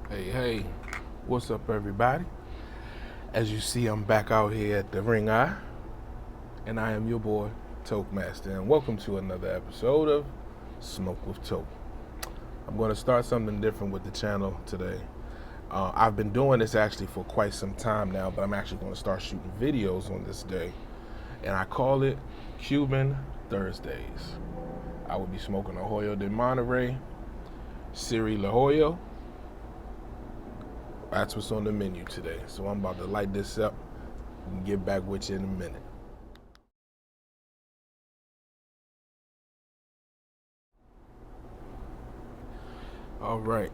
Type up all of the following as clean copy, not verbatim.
Hey, what's up, everybody? As you see, I'm back out here at the Ring Eye, and I am your boy, Toke Master, and welcome to another episode of Smoke With Toke. I'm going to start something different with the channel today. I've been doing this actually for quite some time now, but I'm actually going to start shooting videos on this day, and I call it Cuban Thursdays. I will be smoking a Hoyo de Monterey, Siri La Hoyo. That's what's on the menu today. So I'm about to light this up and get back with you in a minute. All right,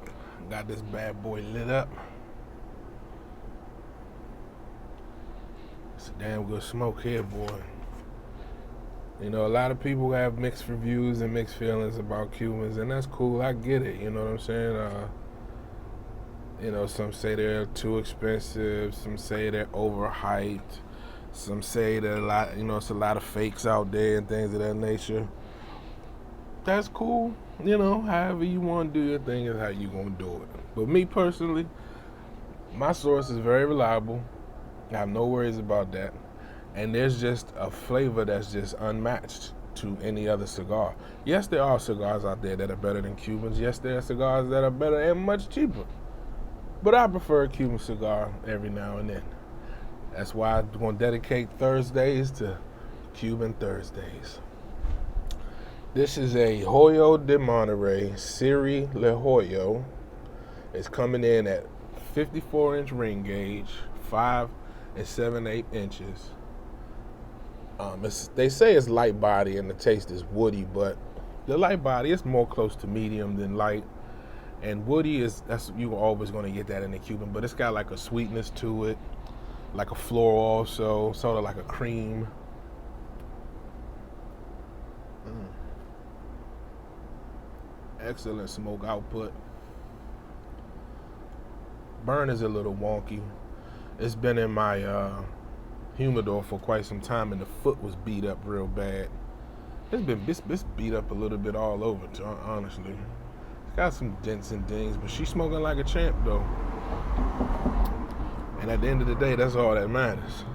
got this bad boy lit up. It's a damn good smoke here, boy. You know, a lot of people have mixed reviews and mixed feelings about Cubans, and that's cool. I get it. You know what I'm saying? Some say they're too expensive. Some say they're overhyped. Some say that it's a lot of fakes out there and things of that nature. That's cool. However you want to do your thing is how you gonna do it. But me personally, my source is very reliable. I have no worries about that. And there's just a flavor that's just unmatched to any other cigar. Yes, there are cigars out there that are better than Cubans. Yes, there are cigars that are better and much cheaper. But I prefer a Cuban cigar every now and then. That's why I'm going to dedicate Thursdays to Cuban Thursdays. This is a Hoyo de Monterey Siri La Hoyo. It's coming in at 54-inch ring gauge, 5 7/8 inches. They say it's light body and the taste is woody, but the light body is more close to medium than light. And woody you're always going to get that in the Cuban, but it's got like a sweetness to it, like a floral also, sort of like a cream. Excellent smoke output. Burn is a little wonky. It's been in my humidor for quite some time, and the foot was beat up real bad. It's beat up a little bit all over, honestly. Got some dents and dings, but she's smoking like a champ, though. And at the end of the day, that's all that matters.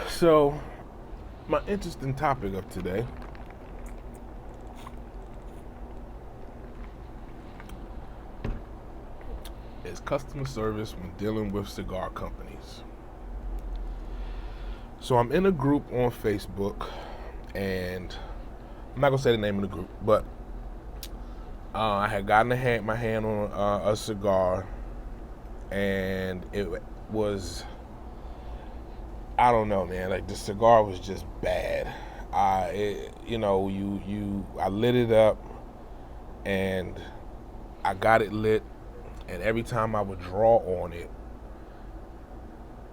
So, my interesting topic of today is customer service when dealing with cigar companies. So, I'm in a group on Facebook, and I'm not going to say the name of the group, but I had gotten my hand on a cigar, and it was, I don't know, man. Like, the cigar was just bad. I lit it up, and I got it lit, and every time I would draw on it,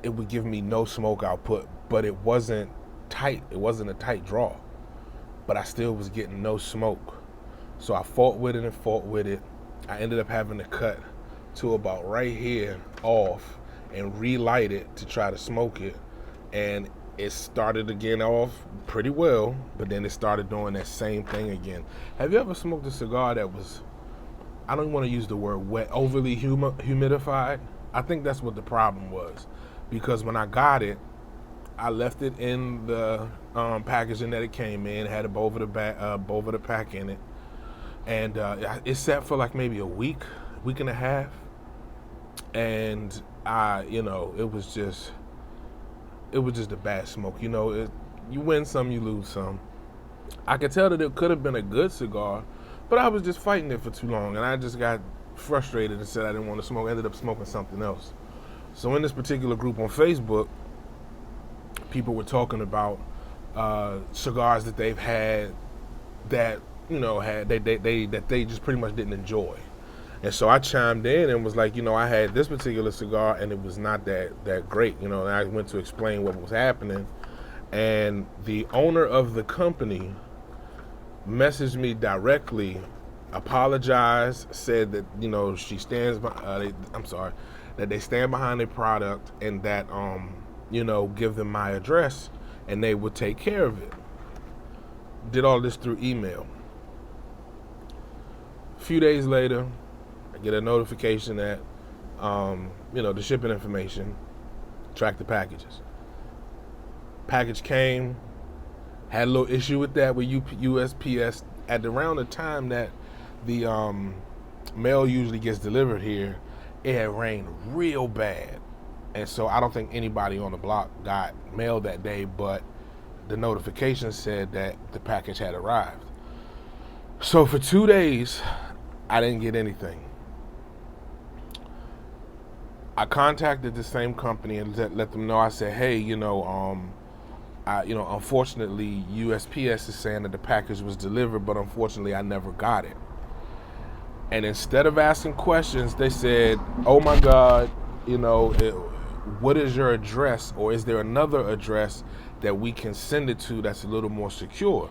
it would give me no smoke output, but it wasn't tight. It wasn't a tight draw, but I still was getting no smoke. So I fought with it. I ended up having to cut to about right here off and relight it to try to smoke it. And it started again off pretty well, but then it started doing that same thing again. Have you ever smoked a cigar that was, I don't want to use the word wet, overly humidified? I think that's what the problem was. Because when I got it, I left it in the packaging that it came in, had a bow over the pack in it. And it sat for like maybe a week and a half. And it was just a bad smoke. You win some, you lose some. I could tell that it could have been a good cigar, but I was just fighting it for too long. And I just got frustrated and said I didn't want to smoke. I ended up smoking something else. So in this particular group on Facebook, people were talking about cigars that they've had that that they just pretty much didn't enjoy. And so I chimed in and was like, I had this particular cigar and it was not that great, and I went to explain what was happening. And the owner of the company messaged me directly, apologized, said that, she stands by, that they stand behind their product, and that, give them my address and they would take care of it. Did all this through email. A few days later, I get a notification that, the shipping information, track the packages. Package came, had a little issue with that with USPS at around the time that the mail usually gets delivered here. It had rained real bad, and so I don't think anybody on the block got mail that day, but the notification said that the package had arrived. So for 2 days, I didn't get anything. I contacted the same company and let them know. I said, hey, unfortunately, USPS is saying that the package was delivered, but unfortunately, I never got it. And instead of asking questions, they said, oh my God, what is your address, or is there another address that we can send it to that's a little more secure?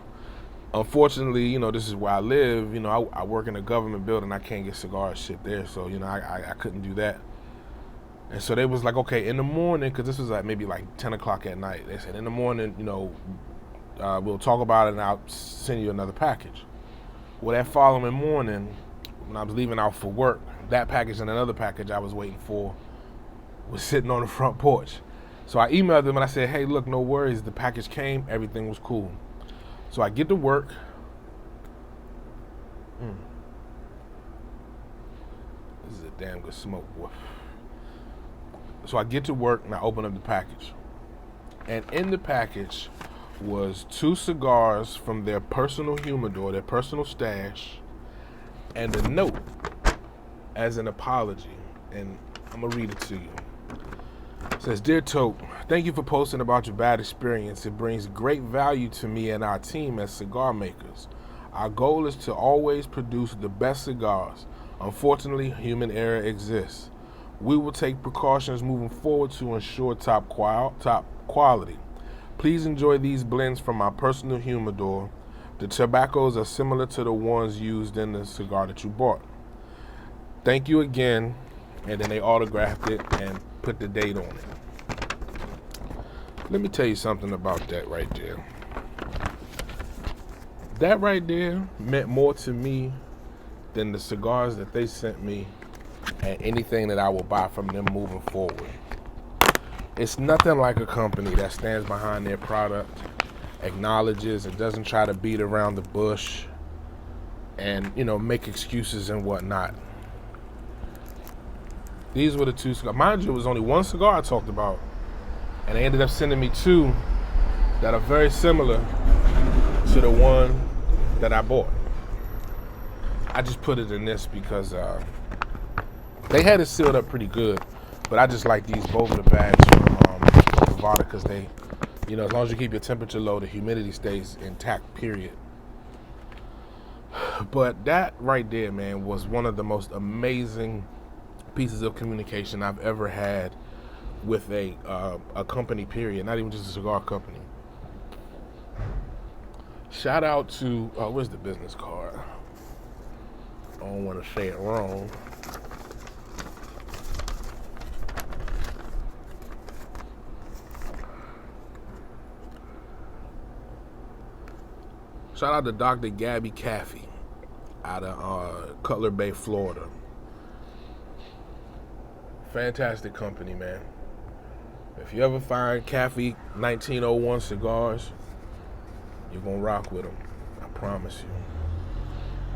Unfortunately, this is where I live. I work in a government building. I can't get cigars shipped there, so I couldn't do that. And so they was like, okay, in the morning, because this was maybe 10 o'clock at night. They said, in the morning, we'll talk about it and I'll send you another package. Well, that following morning, when I was leaving out for work, that package and another package I was waiting for was sitting on the front porch. So I emailed them and I said, hey, look, no worries. The package came. Everything was cool. So I get to work. This is a damn good smoke, boy. So I get to work and I open up the package. And in the package was 2 cigars from their personal humidor, their personal stash, and a note as an apology. And I'm going to read it to you. It says, Dear Toke, thank you for posting about your bad experience. It brings great value to me and our team as cigar makers. Our goal is to always produce the best cigars. Unfortunately, human error exists. We will take precautions moving forward to ensure top quality. Please enjoy these blends from my personal humidor. The tobaccos are similar to the ones used in the cigar that you bought. Thank you again. And then they autographed it and put the date on it. Let me tell you something about that right there. That right there meant more to me than the cigars that they sent me and anything that I will buy from them moving forward. It's nothing like a company that stands behind their product, acknowledges and doesn't try to beat around the bush and, make excuses and whatnot. These were the 2 cigars. Mind you, it was only 1 cigar I talked about, and they ended up sending me 2 that are very similar to the one that I bought. I just put it in this because they had it sealed up pretty good, but I just like these, both of the bags from Privada, because they, as long as you keep your temperature low, the humidity stays intact, period. But that right there, man, was one of the most amazing pieces of communication I've ever had with a company, period, not even just a cigar company. Shout out to, where's the business card? I don't want to say it wrong. Shout out to Dr. Gabby Kafie out of Cutler Bay, Florida. Fantastic company, man. If you ever find Kafie 1901 cigars, you're going to rock with them. I promise you.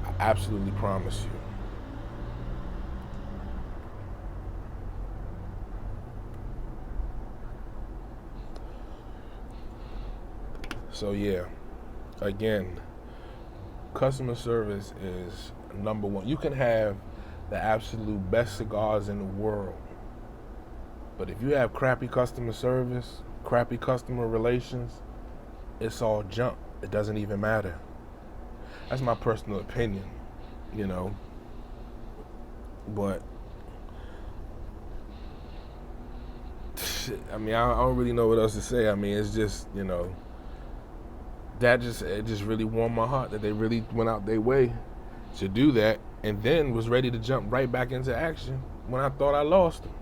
I absolutely promise you. So, yeah. Again, customer service is number one. You can have the absolute best cigars in the world, but if you have crappy customer service, crappy customer relations, it's all junk. It doesn't even matter. That's my personal opinion, but I don't really know what else to say. It's just, it just really warmed my heart that they really went out their way to do that, and then was ready to jump right back into action when I thought I lost them.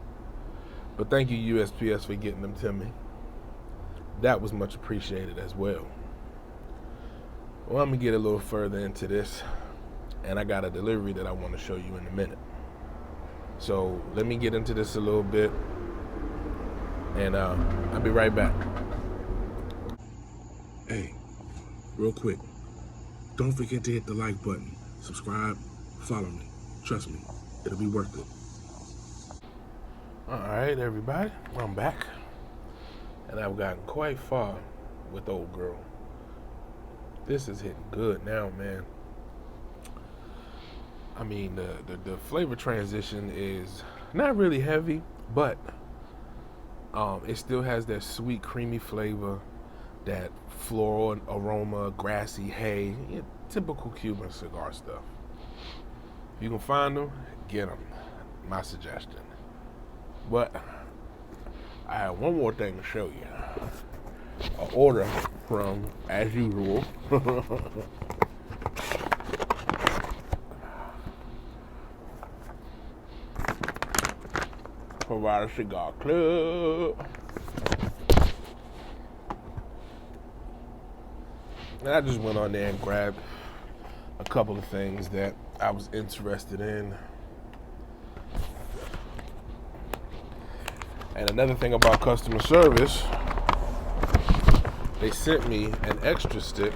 But thank you, USPS, for getting them to me. That was much appreciated as well. Well, I'm going to get a little further into this, and I got a delivery that I want to show you in a minute. So let me get into this a little bit, and I'll be right back. Hey, real quick, don't forget to hit the like button, subscribe, follow me. Trust me, it'll be worth it. All right, everybody, I'm back, and I've gotten quite far with old girl. This is hitting good now, man. I mean, the flavor transition is not really heavy, but it still has that sweet, creamy flavor, that floral aroma, grassy hay, typical Cuban cigar stuff. If you can find them, get them. My suggestion. But I have one more thing to show you. An order from, as usual, Privada Cigar Club. And I just went on there and grabbed a couple of things that I was interested in. And another thing about customer service, they sent me an extra stick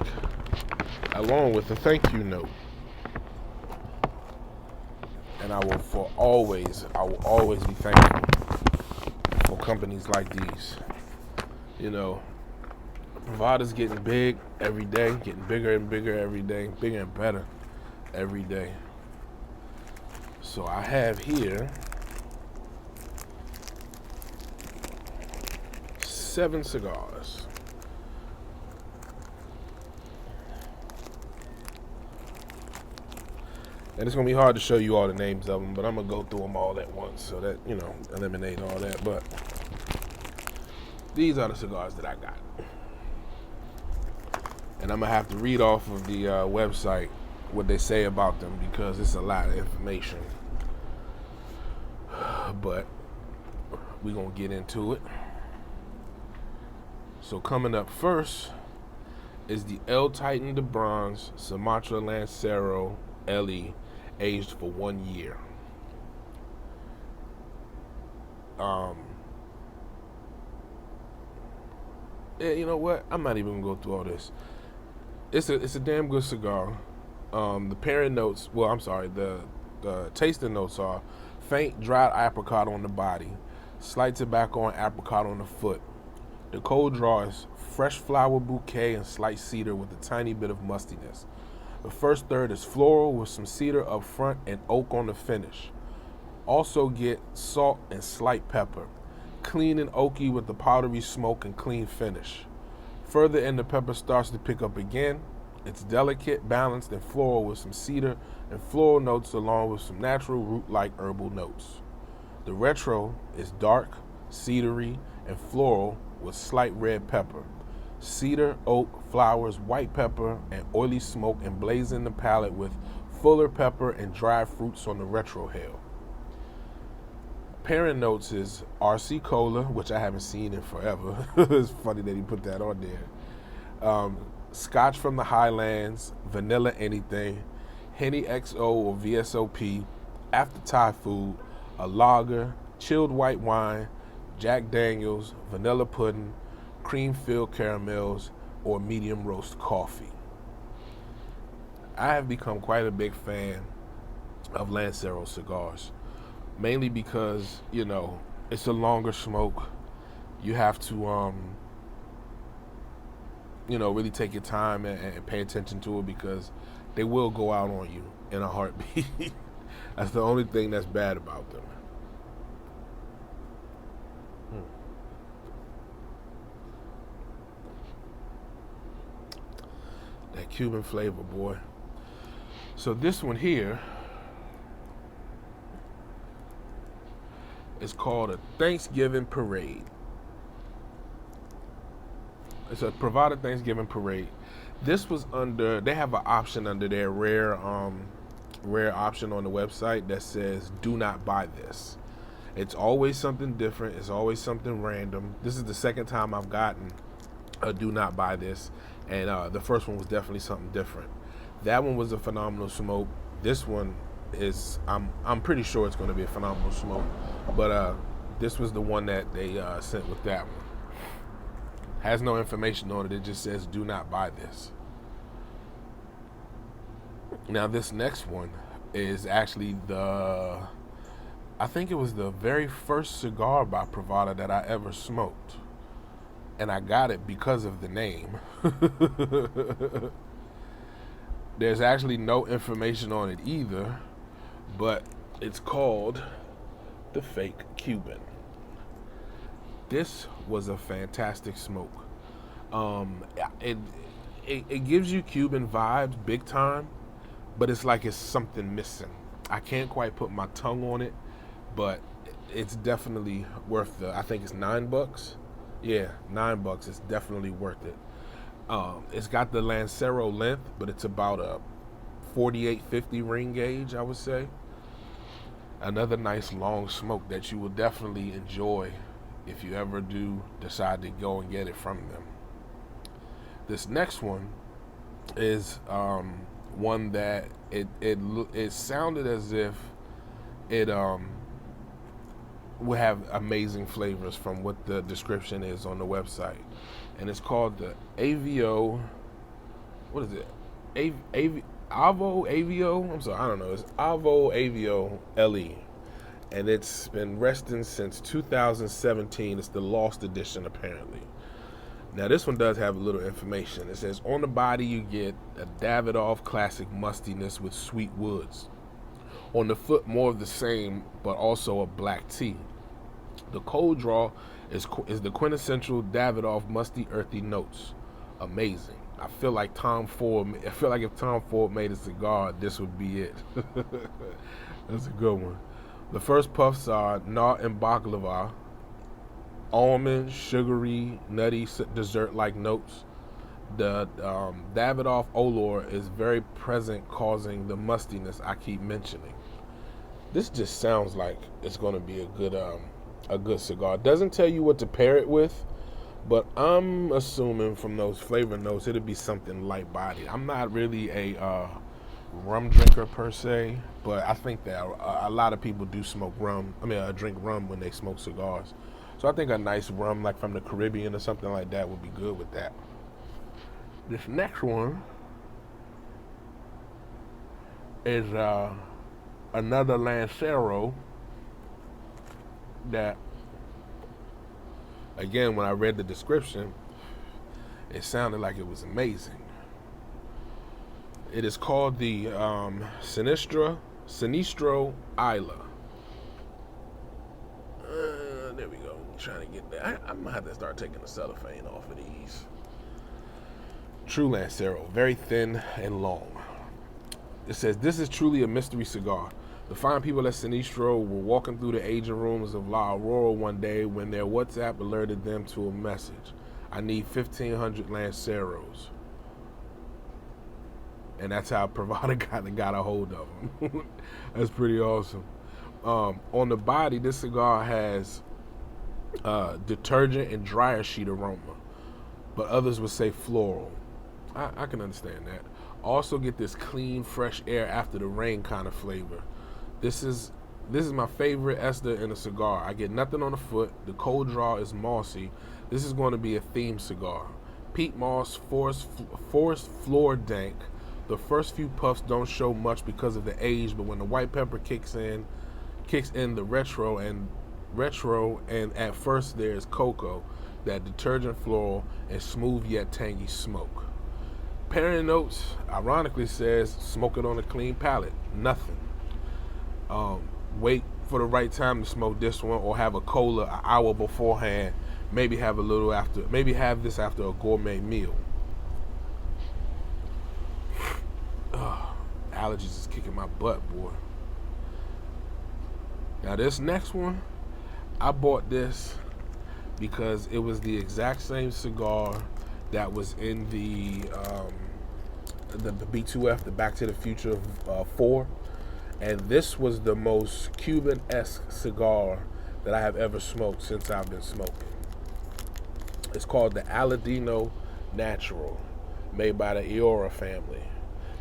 along with a thank you note. And I will always be thankful for companies like these. You know, Privada's getting big every day, getting bigger and bigger every day, bigger and better every day. So I have here 7 cigars. And it's going to be hard to show you all the names of them, but I'm going to go through them all at once so that, eliminate all that. But these are the cigars that I got. And I'm going to have to read off of the website what they say about them because it's a lot of information. But we're going to get into it. So coming up first is the El Titan de Bronze Sumatra Lancero LE, aged for 1 year. Yeah, you know what? I'm not even gonna go through all this. It's a damn good cigar. The pairing notes, the tasting notes are faint dried apricot on the body, slight tobacco and apricot on the foot. The cold draw is fresh flower bouquet and slight cedar with a tiny bit of mustiness. The first third is floral with some cedar up front and oak on the finish. Also get salt and slight pepper. Clean and oaky with the powdery smoke and clean finish. Further in, the pepper starts to pick up again. It's delicate, balanced, and floral with some cedar and floral notes along with some natural root-like herbal notes. The retro is dark, cedary, and floral with slight red pepper. Cedar, oak, flowers, white pepper, and oily smoke emblazon the palate with fuller pepper and dried fruits on the retrohale. Pairing notes is RC Cola, which I haven't seen in forever. It's funny that he put that on there. Scotch from the Highlands, Vanilla Anything, Henny XO or VSOP, After Thai Food, a lager, chilled white wine, Jack Daniels, vanilla pudding, cream-filled caramels, or medium roast coffee. I have become quite a big fan of Lancero cigars, mainly because, it's a longer smoke. You have to, really take your time and pay attention to it because they will go out on you in a heartbeat. That's the only thing that's bad about them. That Cuban flavor, boy. So this one here is called a Thanksgiving Parade. It's a Privada Thanksgiving Parade. This was they have an option under their rare option on the website that says do not buy this. It's always something different. It's always something random. This is the second time I've gotten a do not buy this. And the first one was definitely something different. That one was a phenomenal smoke. This one is I'm pretty sure it's going to be a phenomenal smoke. But this was the one that they sent with that one. Has no information on it. It just says do not buy this. Now this next one is actually I think it was the very first cigar by Privada that I ever smoked. And I got it because of the name. There's actually no information on it either, but it's called the Fake Cuban. This was a fantastic smoke. It gives you Cuban vibes big time, but it's like it's something missing. I can't quite put my tongue on it, but it's definitely worth I think it's $9. Yeah, $9. It's definitely worth it. It's got the Lancero length, but it's about a 4850 ring gauge, I would say. Another nice long smoke that you will definitely enjoy if you ever do decide to go and get it from them. This next one is one that it sounded as if it will have amazing flavors from what the description is on the website, and it's called the Avio. What is it? Avio. I'm sorry, I don't know. It's Avo Avio LE, and it's been resting since 2017. It's the Lost Edition, apparently. Now this one does have a little information. It says on the body you get a Davidoff classic mustiness with sweet woods. On the foot, more of the same, but also a black tea. The cold draw is the quintessential Davidoff musty, earthy notes. Amazing. I feel like if Tom Ford made a cigar, this would be it. That's a good one. The first puffs are Nut and Baklava, almond, sugary, nutty, dessert-like notes. The Davidoff Olor is very present, causing the mustiness I keep mentioning. This just sounds like it's going to be a good cigar. It doesn't tell you what to pair it with, but I'm assuming from those flavor notes it'll be something light-bodied. I'm not really a rum drinker per se, but I think that a lot of people do smoke rum. Drink rum when they smoke cigars. So I think a nice rum like from the Caribbean or something like that would be good with that. This next one is another Lancero that, again, when I read the description, it sounded like it was amazing. It is called the Sinistro Isla. There we go. I'm trying to get there. I might have to start taking the cellophane off of these. True Lancero, very thin and long. It says, this is truly a mystery cigar. The fine people at Sinistro were walking through the aging rooms of La Aurora one day when their WhatsApp alerted them to a message. I need 1,500 Lanceros. And that's how Privada got a hold of them. That's pretty awesome. On the body, this cigar has detergent and dryer sheet aroma, but others would say floral. I can understand that. Also get this clean, fresh air after the rain kind of flavor. This is my favorite ester in a cigar. I get nothing on the foot. The cold draw is mossy. This is going to be a theme cigar. Peat moss, forest floor dank. The first few puffs don't show much because of the age, but when the white pepper kicks in the retro, and at first there's cocoa, that detergent floral, and smooth yet tangy smoke. Pairing notes, ironically, says smoke it on a clean palate. Nothing. Wait for the right time to smoke this one, or have a cola an hour beforehand. Maybe have this after a gourmet meal. Allergies is kicking my butt, boy. Now this next one, I bought this because it was the exact same cigar that was in the B2F, the Back to the Future 4, and this was the most Cuban-esque cigar that I have ever smoked since I've been smoking. It's called the Aladino Natural, made by the Iora family.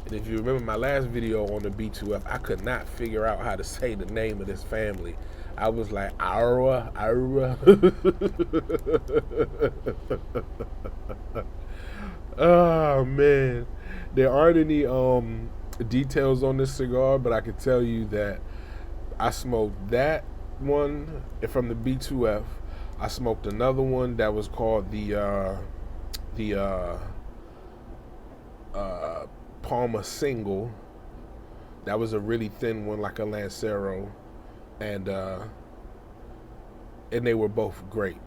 And if you remember my last video on the B2F, I could not figure out how to say the name of this family. I was like, Ira. Oh man, there aren't any details on this cigar, but I can tell you that I smoked that one from the B2F. I smoked another one that was called the Palma Single. That was a really thin one, like a Lancero, and they were both great.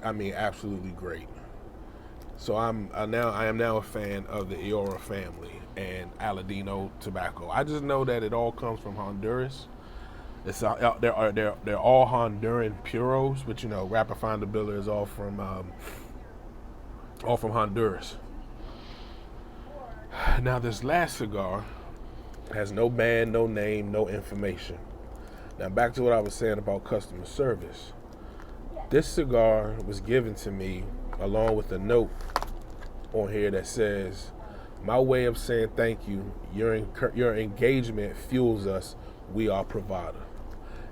I mean, absolutely great. So I am now a fan of the Eora family and Aladino tobacco. I just know that it all comes from Honduras. They're all Honduran puros, but you know, Rapper Finder Biller is all from Honduras. Now this last cigar has no band, no name, no information. Now back to what I was saying about customer service. This cigar was given to me along with a note on here that says, "My way of saying thank you. Your engagement fuels us. We are Privada."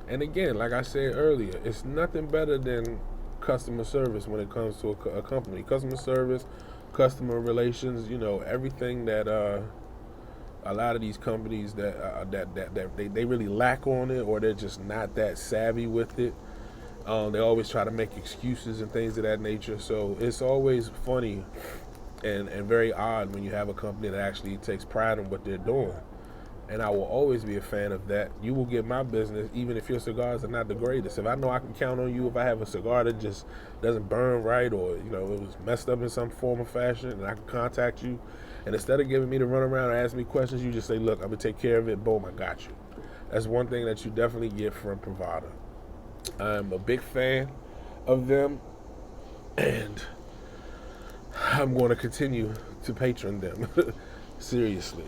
And again, like I said earlier, it's nothing better than customer service when it comes to a company. Customer service, customer relations, you know, everything that a lot of these companies that they really lack on it, or they're just not that savvy with it. They always try to make excuses and things of that nature. So it's always funny and very odd when you have a company that actually takes pride in what they're doing. And I will always be a fan of that. You will get my business even if your cigars are not the greatest. If I know I can count on you, if I have a cigar that just doesn't burn right, or you know, it was messed up in some form or fashion, and I can contact you, and instead of giving me to run around and ask me questions, you just say, "Look, I'm gonna take care of it. Boom, I got you." That's one thing that you definitely get from Privada. I'm a big fan of them, and I'm going to continue to patron them seriously.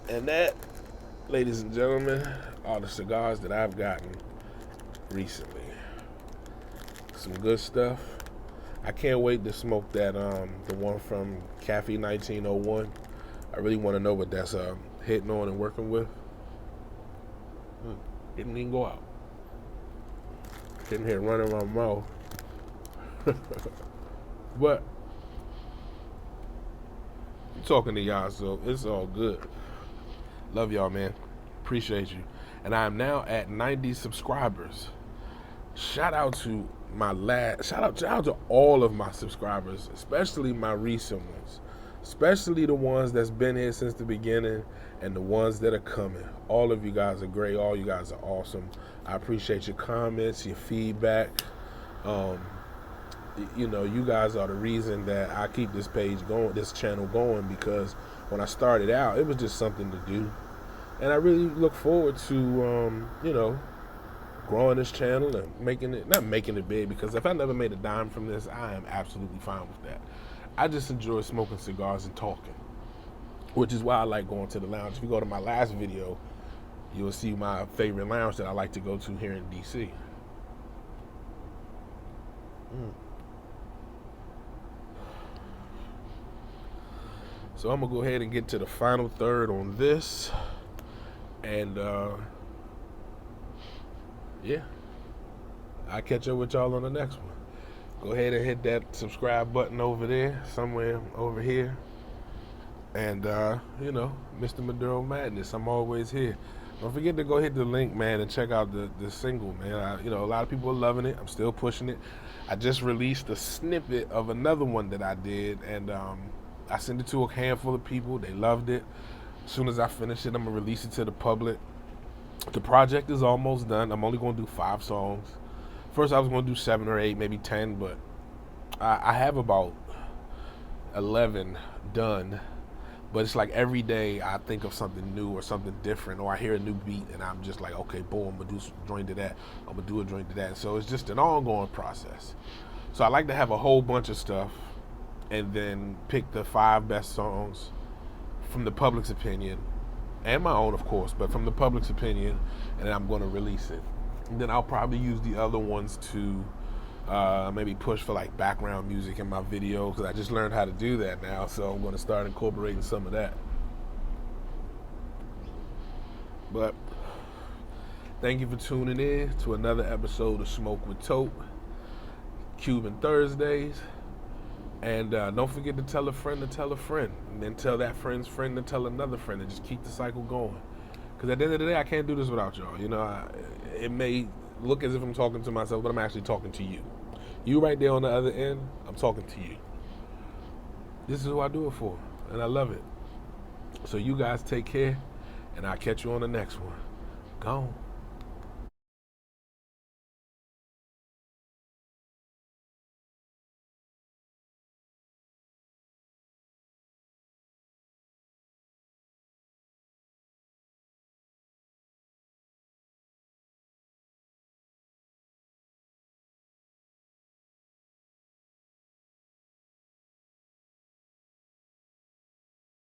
And that, ladies and gentlemen, are the cigars that I've gotten recently. Some good stuff. I can't wait to smoke that the one from Kafie 1901. I really want to know what that's hitting on and working with. Didn't even go out. Sitting here running my mouth. But I'm talking to y'all, so it's all good. Love y'all, man. Appreciate you. And I am now at 90 subscribers. Shout out to shout out to all of my subscribers, especially my recent ones. Especially the ones that's been here since the beginning and the ones that are coming. All of you guys are great. All you guys are awesome. I appreciate your comments, your feedback. You know, you guys are the reason that I keep this page going, this channel going, because when I started out, it was just something to do. And I really look forward to, you know, growing this channel and not making it big, because if I never made a dime from this, I am absolutely fine with that. I just enjoy smoking cigars and talking, which is why I like going to the lounge. If you go to my last video, you'll see my favorite lounge that I like to go to here in DC. So I'm gonna go ahead and get to the final third on this, and yeah, I'll catch up with y'all on the next one. Go ahead and hit that subscribe button over there, somewhere over here, and you know, Mr. Maduro Madness, I'm always here. Don't forget to go hit the link, man, and check out the single, man. You know, a lot of people are loving it. I'm still pushing it. I just released a snippet of another one that I did, and I sent it to a handful of people. They loved it. As soon as I finish it, I'm going to release it to the public. The project is almost done. I'm only going to do 5 songs. First, I was going to do 7 or 8, maybe 10, but I have about 11 done. But it's like every day I think of something new or something different, or I hear a new beat, and I'm just like, okay, boom, I'm going to do a joint to that. I'm going to do a joint to that. So it's just an ongoing process. So I like to have a whole bunch of stuff, and then pick the 5 best songs from the public's opinion, and my own, of course, but from the public's opinion, and then I'm going to release it. And then I'll probably use the other ones to Maybe push for like background music in my video, because I just learned how to do that now, so I'm going to start incorporating some of that. But thank you for tuning in to another episode of Smoke With Toke, Cuban Thursdays. And don't forget to tell a friend to tell a friend, and then tell that friend's friend to tell another friend, and just keep the cycle going. Because at the end of the day, I can't do this without y'all. You know, it may look as if I'm talking to myself, but I'm actually talking to you. You right there on the other end, I'm talking to you. This is who I do it for, and I love it. So you guys take care, and I'll catch you on the next one. Gone.